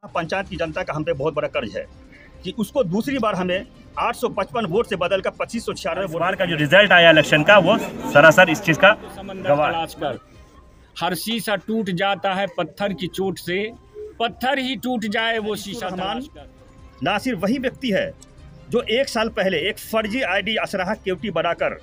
पंचायत की जनता का हम पे बहुत बड़ा कर्ज है कि उसको दूसरी बार हमें 855 वोट से बदलकर 2596 वोट। बार का जो रिजल्ट आया इलेक्शन का वो सरासर इस चीज का गवाह है। हर शीशा टूट जाता है पत्थर की चोट से, पत्थर ही टूट जाए वो शीशा। नासिर वही व्यक्ति है जो 1 साल पहले एक फर्जी आईडी असराहा केवटी बनाकर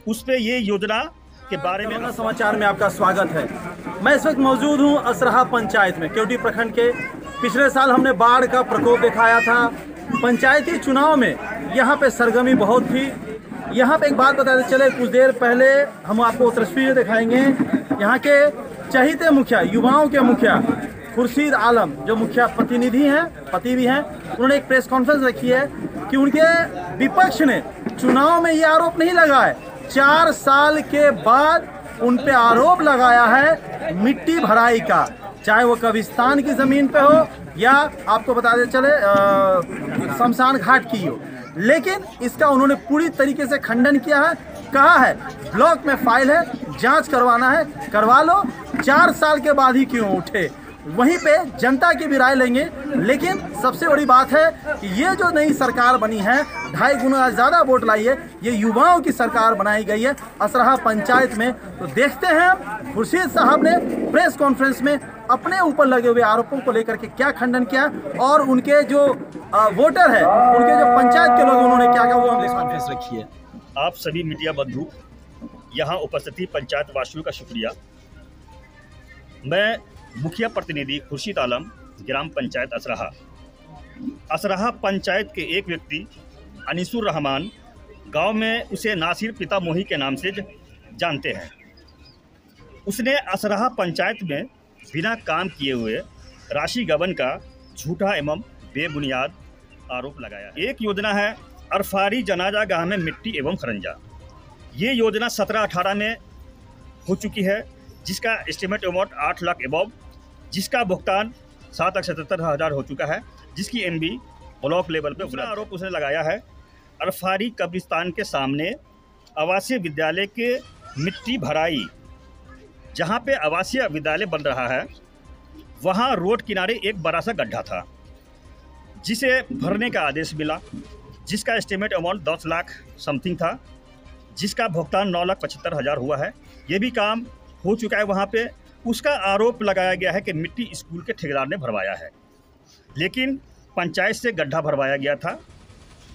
उस पे ये योजना के बारे में। समाचार में आपका स्वागत है। मैं इस वक्त मौजूद हूँ असराहा पंचायत में, केवटी प्रखंड के। पिछले साल हमने बाढ़ का प्रकोप दिखाया था। पंचायती चुनाव में यहाँ पे सरगर्मी बहुत थी। यहाँ पे एक बात बताते चले, कुछ देर पहले हम आपको तस्वीरें दिखाएंगे। यहाँ के चहीते मुखिया, युवाओं के मुखिया खुर्शीद आलम, जो मुखिया प्रतिनिधि हैं, पति भी हैं, उन्होंने एक प्रेस कॉन्फ्रेंस रखी है कि उनके विपक्ष ने चुनाव में ये आरोप नहीं लगाया, 4 साल के बाद उन पे आरोप लगाया है मिट्टी भराई का, चाहे वो कब्रिस्तान की ज़मीन पे हो या आपको बताते चले शमशान घाट की हो। लेकिन इसका उन्होंने पूरी तरीके से खंडन किया है। कहा है ब्लॉक में फाइल है, जांच करवाना है करवा लो, 4 साल के बाद ही क्यों उठे। वहीं पे जनता की भी राय लेंगे। लेकिन सबसे बड़ी बात है कि ये जो नई सरकार बनी है, 2.5 गुना ज़्यादा वोट लाई है, ये युवाओं की सरकार बनाई गई है असराहा पंचायत में। तो देखते हैं खुर्शीद साहब ने प्रेस कॉन्फ्रेंस में अपने ऊपर लगे हुए आरोपों को लेकर के क्या खंडन किया और उनके जो वोटर है, उनके जो पंचायत के लोग, उन्होंने क्या कहा, वो हम प्रेस कॉन्फ्रेंस रखी है। आप सभी मीडिया बंधु यहाँ उपस्थित पंचायत वासियों का शुक्रिया। मैं मुखिया प्रतिनिधि खुर्शीद आलम, ग्राम पंचायत असराहा पंचायत के एक व्यक्ति अनीसुर रहमान, गांव में उसे नासिर पिता मोही के नाम से जानते हैं। उसने असराहा पंचायत में बिना काम किए हुए राशि गबन का झूठा एवं बेबुनियाद आरोप लगाया। एक योजना है अरफारी जनाजा गाह में मिट्टी एवं खरंजा। ये योजना 17-18 में हो चुकी है, जिसका एस्टिमेट अमाउंट 8 लाख एबव, जिसका भुगतान 7,77,000 हो चुका है, जिसकी एमबी ब्लॉक लेवल पे। दूसरा आरोप उसने लगाया है अरफारी कब्रिस्तान के सामने आवासीय विद्यालय के मिट्टी भराई। जहाँ पे आवासीय विद्यालय बन रहा है वहाँ रोड किनारे एक बड़ा सा गड्ढा था, जिसे भरने का आदेश मिला, जिसका एस्टिमेट अमाउंट 10 लाख समथिंग था, जिसका भुगतान 9,75,000 हुआ है। ये भी काम हो चुका है वहाँ पे। उसका आरोप लगाया गया है कि मिट्टी स्कूल के ठेकेदार ने भरवाया है, लेकिन पंचायत से गड्ढा भरवाया गया था,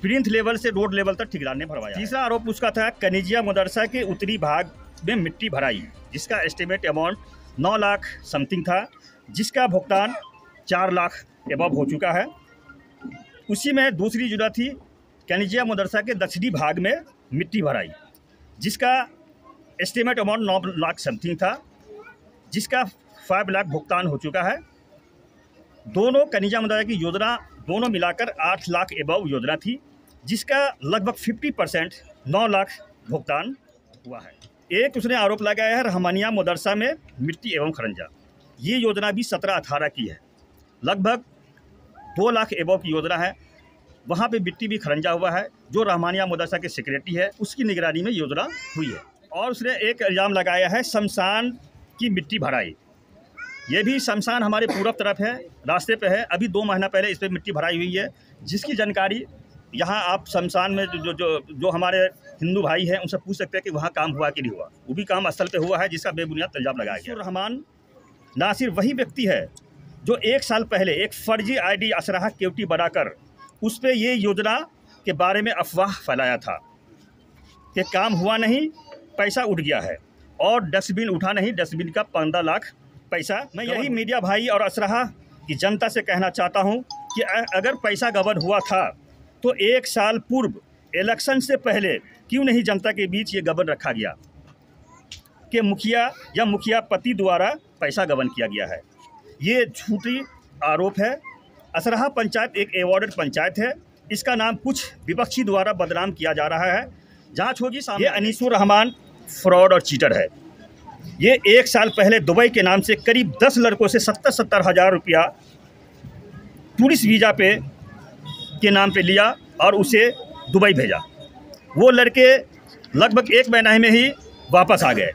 प्रिंथ लेवल से रोड लेवल तक ठेकेदार ने भरवाया। तीसरा आरोप उसका था कनिजिया मदरसा के उत्तरी भाग में मिट्टी भराई, जिसका एस्टिमेट अमाउंट 9 लाख समथिंग था, जिसका भुगतान 4 लाख एबव हो चुका है। उसी में दूसरी योजना थी कनिजिया मदरसा के दक्षिणी भाग में मिट्टी भराई, जिसका एस्टिमेट अमाउंट 9 लाख समथिंग था, जिसका 5 लाख भुगतान हो चुका है। दोनों कनिजा मदरसा की योजना दोनों मिलाकर 8 लाख एबव योजना थी, जिसका लगभग 50% 9 लाख भुगतान हुआ है। एक उसने आरोप लगाया है रहमानिया मदरसा में मिट्टी एवं खरंजा। ये योजना भी 17-18 की है, लगभग 2 लाख एबव की योजना है। वहाँ पे मिट्टी भी खरंजा हुआ है। जो रहमानिया मदरसा के सेक्रेटरी है, उसकी निगरानी में योजना हुई है। और उसने एक इल्ज़ाम लगाया है शमशान की मिट्टी भराई। ये भी शमशान हमारे पूरब तरफ है, रास्ते पे है। अभी 2 महीना पहले इस पर मिट्टी भराई हुई है, जिसकी जानकारी यहाँ आप शमशान में जो हमारे हिंदू भाई हैं उनसे पूछ सकते हैं कि वहाँ काम हुआ कि नहीं हुआ। वो भी काम स्थल पे हुआ है, जिसका बेबुनियाद इल्ज़ाम लगाया गया। रहमान नासिर वही व्यक्ति है जो 1 साल पहले एक फर्जी आईडी असराहा केवटी बनाकर उस पर ये योजना के बारे में अफवाह फैलाया था कि काम हुआ नहीं, पैसा उठ गया है, और डस्टबिन उठा नहीं, डस्टबिन का 15 लाख पैसा। मैं यही मीडिया भाई और असराहा की जनता से कहना चाहता हूं कि अगर पैसा गबन हुआ था तो 1 साल पूर्व इलेक्शन से पहले क्यों नहीं जनता के बीच ये गबन रखा गया कि मुखिया या मुखिया पति द्वारा पैसा गबन किया गया है। ये झूठी आरोप है। असराहा पंचायत एक अवॉर्डेड पंचायत है। इसका नाम कुछ विपक्षी द्वारा बदनाम किया जा रहा है। जाँच होगी। ये अनीसुर रहमान फ्रॉड और चीटर है। ये 1 साल पहले दुबई के नाम से करीब 10 लड़कों से 70-70 हज़ार रुपया टूरिस्ट वीज़ा पे के नाम पे लिया और उसे दुबई भेजा। वो लड़के लगभग 1 महीने में ही वापस आ गए।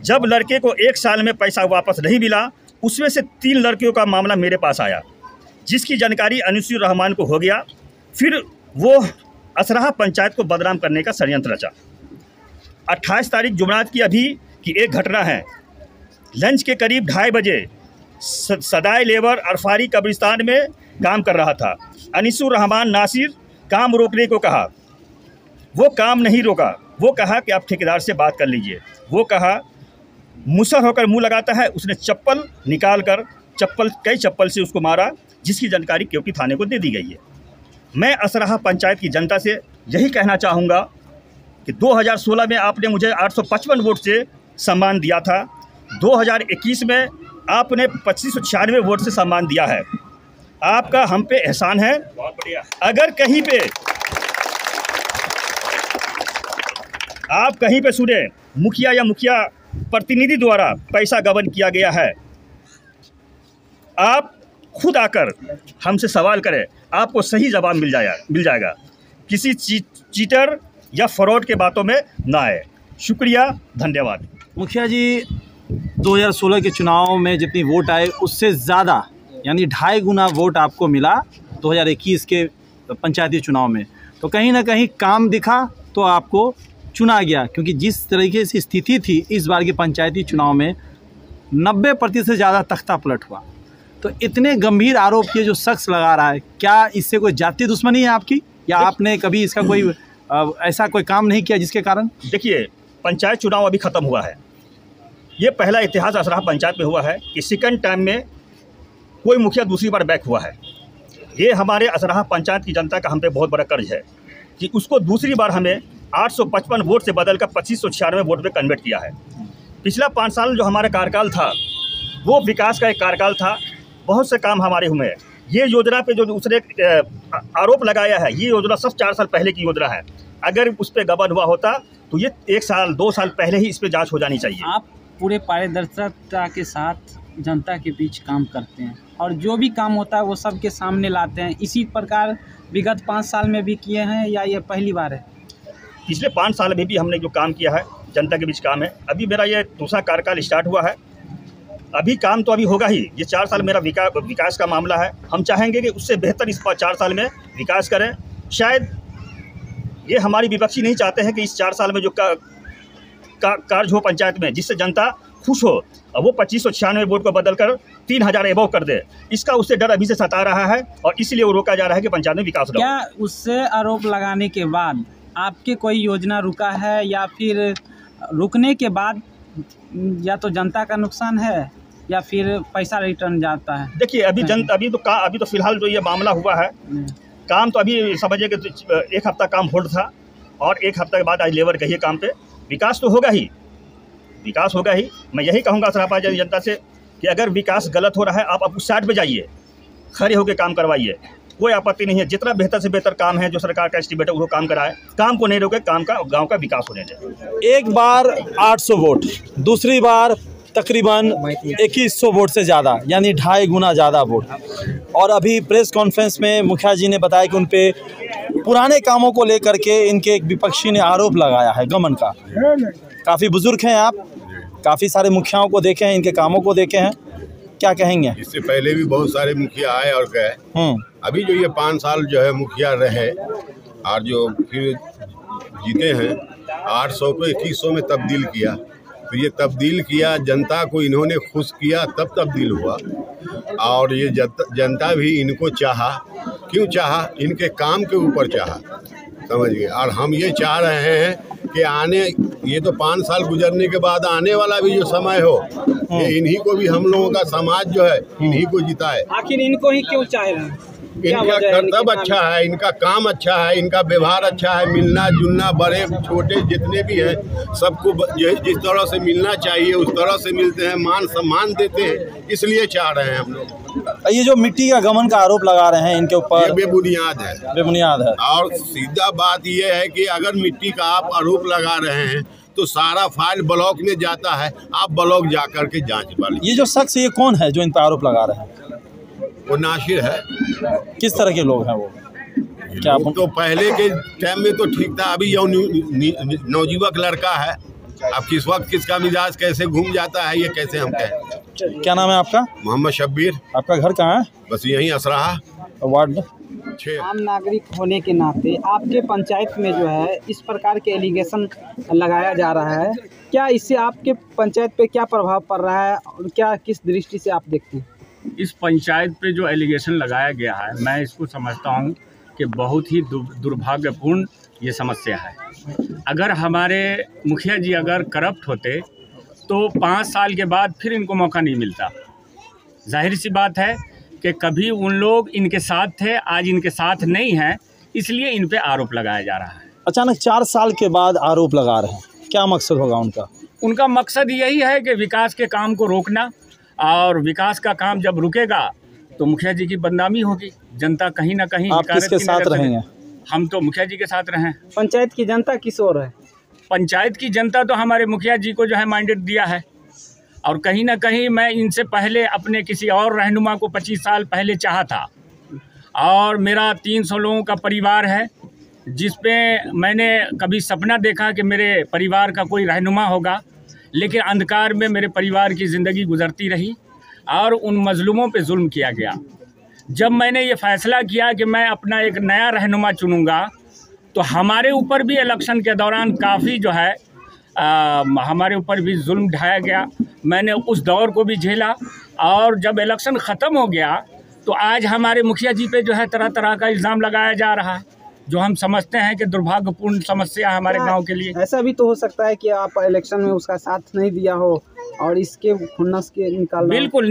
जब लड़के को 1 साल में पैसा वापस नहीं मिला, उसमें से 3 लड़कियों का मामला मेरे पास आया, जिसकी जानकारी अनिसुर रहमान को हो गया। फिर वो असराहा पंचायत को बदनाम करने का षड्यंत्र रचा। 28 तारीख जुमरात की अभी की एक घटना है। लंच के करीब 2:30 बजे सदाई लेबर अरफारी कब्रिस्तान में काम कर रहा था। अनिसुर रहमान नासिर काम रोकने को कहा, वो काम नहीं रोका। वो कहा कि आप ठेकेदार से बात कर लीजिए। वो कहा, मुसर होकर मुंह लगाता है। उसने चप्पल निकाल कर कई चप्पल से उसको मारा, जिसकी जानकारी केवटी थाने को दे दी गई है। मैं असराहा पंचायत की जनता से यही कहना चाहूँगा कि 2016 में आपने मुझे 855 वोट से सम्मान दिया था। 2021 में आपने 2596 वोट से सम्मान दिया है। आपका हम पे एहसान है। अगर कहीं पे आप कहीं पे सुने मुखिया या मुखिया प्रतिनिधि द्वारा पैसा गबन किया गया है, आप खुद आकर हमसे सवाल करें, आपको सही जवाब मिल जाएगा। किसी चीटर या फ्रॉड के बातों में ना आए। शुक्रिया, धन्यवाद। मुखिया जी, 2016 के चुनाव में जितनी वोट आए उससे ज़्यादा यानी 2.5 गुना वोट आपको मिला 2021 के पंचायती चुनाव में। तो कहीं ना कहीं काम दिखा तो आपको चुना गया, क्योंकि जिस तरीके से स्थिति थी इस बार के पंचायती चुनाव में 90% से ज़्यादा तख्ता पलट हुआ। तो इतने गंभीर आरोप ये जो शख्स लगा रहा है, क्या इससे कोई जाति दुश्मनी है आपकी, या आपने कभी इसका कोई ऐसा कोई काम नहीं किया जिसके कारण? देखिए, पंचायत चुनाव अभी ख़त्म हुआ है। ये पहला इतिहास असराहा पंचायत में हुआ है कि सेकंड टाइम में कोई मुखिया दूसरी बार बैक हुआ है। ये हमारे असराहा पंचायत की जनता का हम पे बहुत बड़ा कर्ज है कि उसको दूसरी बार हमें 855 वोट से बदलकर 2596 वोट में कन्वर्ट किया है। पिछला 5 साल जो हमारा कार्यकाल था वो विकास का एक कार्यकाल था। बहुत से काम हमारे हुए हैं। ये योजना पे जो उसने आरोप लगाया है, ये योजना सब 4 साल पहले की योजना है। अगर उस पर गबन हुआ होता तो ये 1 साल 2 साल पहले ही इस पर जाँच हो जानी चाहिए। आप पूरे पारदर्शिता के साथ जनता के बीच काम करते हैं और जो भी काम होता है वो सबके सामने लाते हैं। इसी प्रकार विगत 5 साल में भी किए हैं या ये पहली बार है? पिछले 5 साल में भी हमने जो काम किया है जनता के बीच काम है। अभी मेरा ये दूसरा कार्यकाल स्टार्ट हुआ है। अभी काम तो अभी होगा ही। ये 4 साल मेरा विकास का मामला है। हम चाहेंगे कि उससे बेहतर इस 4 साल में विकास करें। शायद ये हमारी विपक्षी नहीं चाहते हैं कि इस 4 साल में जो कार्य हो पंचायत में जिससे जनता खुश हो, और वो 2596 वोट को बदलकर 3000 एबव कर दे, इसका उससे डर अभी से सता रहा है और इसलिए वो रोका जा रहा है कि पंचायत में विकास हो। क्या उससे आरोप लगाने के बाद आपके कोई योजना रुका है या फिर रुकने के बाद या तो जनता का नुकसान है या फिर पैसा रिटर्न जाता है? देखिए, अभी तो फिलहाल जो ये मामला हुआ है, काम तो अभी समझिए कि 1 हफ्ता काम होल्ड था और 1 हफ्ते के बाद आज लेबर गई है काम पे। विकास तो होगा ही, विकास होगा ही। मैं यही कहूँगा असराहा जनता से कि अगर विकास गलत हो रहा है आप उस साइड पे जाइए, खड़े होकर काम करवाइए, कोई आपत्ति नहीं है। जितना बेहतर से बेहतर काम है जो सरकार का एस्टिमेट है वो काम कराए, काम को नहीं रोके, काम का गांव का विकास होने दे। एक बार 800 वोट, दूसरी बार तकरीबन 2100 वोट से ज़्यादा यानी 2.5 गुना ज़्यादा वोट। और अभी प्रेस कॉन्फ्रेंस में मुखिया जी ने बताया कि उन पे पुराने कामों को लेकर के इनके एक विपक्षी ने आरोप लगाया है गमन का। काफ़ी बुजुर्ग हैं आप, काफ़ी सारे मुखियाओं को देखे हैं, इनके कामों को देखे हैं, क्या कहेंगे? इससे पहले भी बहुत सारे मुखिया आए और गए। अभी जो ये 5 साल जो है मुखिया रहे और जो फिर जीते हैं, 800 को 2100 में तब्दील किया। तो ये तब्दील किया, जनता को इन्होंने खुश किया, तब तब्दील हुआ। और ये जनता भी इनको चाहा। क्यों चाहा? इनके काम के ऊपर चाहा, समझिए। और हम ये चाह रहे हैं कि ये तो 5 साल गुजरने के बाद आने वाला भी जो समय हो, ये इन्हीं को भी, हम लोगों का समाज जो है इन्हीं को जिताए। आखिर इनको ही क्यों चाह रहे हैं? इनका कर्तव्य अच्छा है, इनका काम अच्छा है, इनका व्यवहार अच्छा है, मिलना जुलना, बड़े छोटे जितने भी हैं सबको जिस तरह से मिलना चाहिए उस तरह से मिलते हैं, मान सम्मान देते हैं, इसलिए चाह रहे हैं हम लोग। ये जो मिट्टी का गमन का आरोप लगा रहे हैं इनके ऊपर, बेबुनियाद है, बेबुनियाद है। और सीधा बात ये है कि अगर मिट्टी का आप आरोप लगा रहे हैं तो सारा फाइल ब्लॉक में जाता है, आप ब्लॉक जा कर के जाँच वाले। ये जो शख्स, ये कौन है जो इन पर आरोप लगा रहे हैं? वो नासिर है। किस तरह के लोग हैं वो? क्या आप तो पहले के टाइम में तो ठीक था, अभी यह नवजुवक लड़का है। अब किस वक्त किसका मिजाज कैसे घूम जाता है ये कैसे हम कहें? क्या नाम है आपका? मोहम्मद शब्बीर। आपका घर कहाँ है? बस यहीं असराहा वार्ड 6। आम नागरिक होने के नाते आपके पंचायत में जो है इस प्रकार के एलिगेशन लगाया जा रहा है, क्या इससे आपके पंचायत पे क्या प्रभाव पड़ रहा है और क्या किस दृष्टि से आप देखते हैं? इस पंचायत पे जो एलिगेशन लगाया गया है, मैं इसको समझता हूँ कि बहुत ही दुर्भाग्यपूर्ण ये समस्या है। अगर हमारे मुखिया जी अगर करप्ट होते तो 5 साल के बाद फिर इनको मौका नहीं मिलता। जाहिर सी बात है कि कभी उन लोग इनके साथ थे, आज इनके साथ नहीं हैं, इसलिए इन पे आरोप लगाया जा रहा है। अचानक 4 साल के बाद आरोप लगा रहे हैं, क्या मकसद होगा उनका? उनका मकसद यही है कि विकास के काम को रोकना, और विकास का काम जब रुकेगा तो मुखिया जी की बदनामी होगी। जनता कहीं ना कहीं आप किसके साथ रहेंगे? हम तो मुखिया जी के साथ रहें। पंचायत की जनता किस ओर है? पंचायत की जनता तो हमारे मुखिया जी को जो है मैंडेट दिया है, और कहीं ना कहीं मैं इनसे पहले अपने किसी और रहनुमा को 25 साल पहले चाहा था, और मेरा 300 लोगों का परिवार है, जिस पे मैंने कभी सपना देखा कि मेरे परिवार का कोई रहनुमा होगा, लेकिन अंधकार में मेरे परिवार की ज़िंदगी गुजरती रही और उन मजलूमों पे जुल्म किया गया। जब मैंने ये फ़ैसला किया कि मैं अपना एक नया रहनुमा चुनूँगा, तो हमारे ऊपर भी इलेक्शन के दौरान काफ़ी जो है हमारे ऊपर भी जुल्म ढाया गया। मैंने उस दौर को भी झेला, और जब इलेक्शन ख़त्म हो गया तो आज हमारे मुखिया जी पे जो है तरह तरह का इल्ज़ाम लगाया जा रहा है, जो हम समझते हैं कि दुर्भाग्यपूर्ण समस्या है हमारे गांव के लिए। ऐसा भी तो हो सकता है कि आप इलेक्शन में उसका साथ नहीं दिया हो और इसके खुन्नस के निकालना। बिल्कुल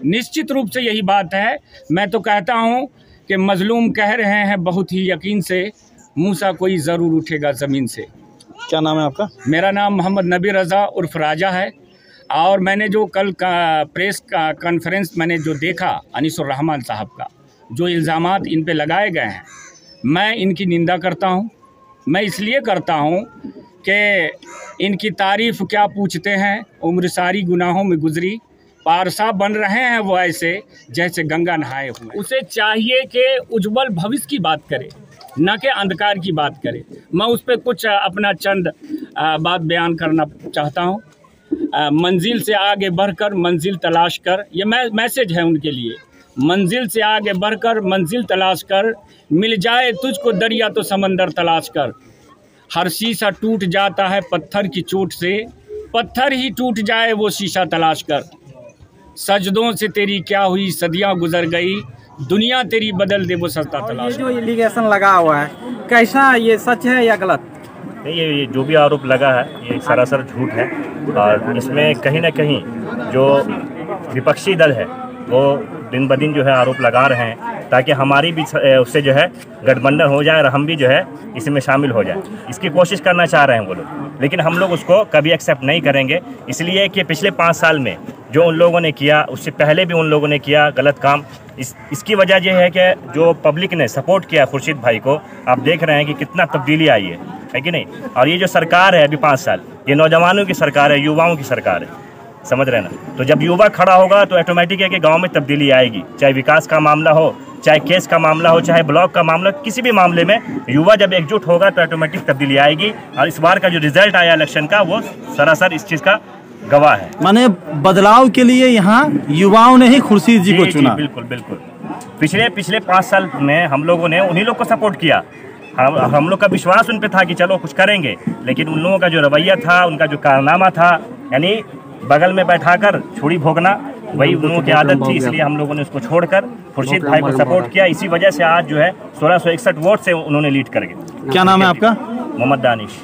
निश्चित रूप से यही बात है। मैं तो कहता हूं कि मजलूम कह रहे हैं बहुत ही यकीन से, मूसा कोई ज़रूर उठेगा ज़मीन से। क्या नाम है आपका? मेरा नाम मोहम्मद नबी रज़ा उर्फ राजा है, और मैंने जो कल का प्रेस का कॉन्फ्रेंस मैंने जो देखा अनीसुर रहमान साहब का, जो इल्ज़ामात इन पे लगाए गए हैं, मैं इनकी निंदा करता हूं। मैं इसलिए करता हूं कि इनकी तारीफ़ क्या पूछते हैं, उम्र सारी गुनाहों में गुजरी, पारसा बन रहे हैं वो ऐसे जैसे गंगा नहाए हुए। उसे चाहिए कि उज्जवल भविष्य की बात करे, न कि अंधकार की बात करे। मैं उस पर कुछ अपना चंद बात बयान करना चाहता हूँ। मंजिल से आगे बढ़कर मंजिल तलाश कर, ये मैसेज है उनके लिए। मंजिल से आगे बढ़कर मंजिल तलाश कर, मिल जाए तुझको दरिया तो समंदर तलाश कर। हर शीशा टूट जाता है पत्थर की चोट से, पत्थर ही टूट जाए वो शीशा तलाश कर। सजदों से तेरी क्या हुई सदियां गुजर गई, दुनिया तेरी बदल दे वो सस्ता तलाश। ये जो एलिगेशन लगा हुआ है, कैसा ये सच है या गलत? नहीं, ये जो भी आरोप लगा है ये सरासर झूठ है, और इसमें कहीं ना कहीं जो विपक्षी दल है वो दिन ब दिन जो है आरोप लगा रहे हैं, ताकि हमारी भी उससे जो है गठबंधन हो जाए और हम भी जो है इसमें शामिल हो जाए। इसकी कोशिश करना चाह रहे हैं वो लोग, लेकिन हम लोग उसको कभी एक्सेप्ट नहीं करेंगे। इसलिए कि पिछले 5 साल में जो उन लोगों ने किया, उससे पहले भी उन लोगों ने किया गलत काम। इसकी वजह यह है कि जो पब्लिक ने सपोर्ट किया खुर्शीद भाई को, आप देख रहे हैं कि कितना तब्दीली आई है कि नहीं। और ये जो सरकार है अभी 5 साल, ये नौजवानों की सरकार है, युवाओं की सरकार है, समझ रहे हैं ना। तो जब युवा खड़ा होगा तो ऑटोमेटिक है कि गांव में तब्दीली आएगी, चाहे विकास का मामला हो, चाहे केस का मामला हो, चाहे ब्लॉक का मामला, किसी भी मामले में युवा जब एकजुट होगा तो ऑटोमेटिक तब्दीली आएगी। और इस बार का जो रिजल्ट आया इलेक्शन का, वो सरासर इस चीज़ का गवाह है। माने बदलाव के लिए यहाँ युवाओं ने ही खुर्शीद जी को चुना। बिल्कुल बिल्कुल। पिछले 5 साल में हम लोगों ने उन्हीं लोग को सपोर्ट किया। हम लोग का विश्वास उन पे था कि चलो कुछ करेंगे, लेकिन उन लोगों का जो रवैया था, उनका जो कारनामा था, यानी बगल में बैठाकर छुरी भोगना, वही उन लोगों की आदत थी। इसलिए हम लोगों ने उसको छोड़कर खुर्शीद भाई को सपोर्ट किया। इसी वजह से आज जो है 1661 वोट से उन्होंने लीड कर गए। क्या नाम है आपका? मोहम्मद दानिश।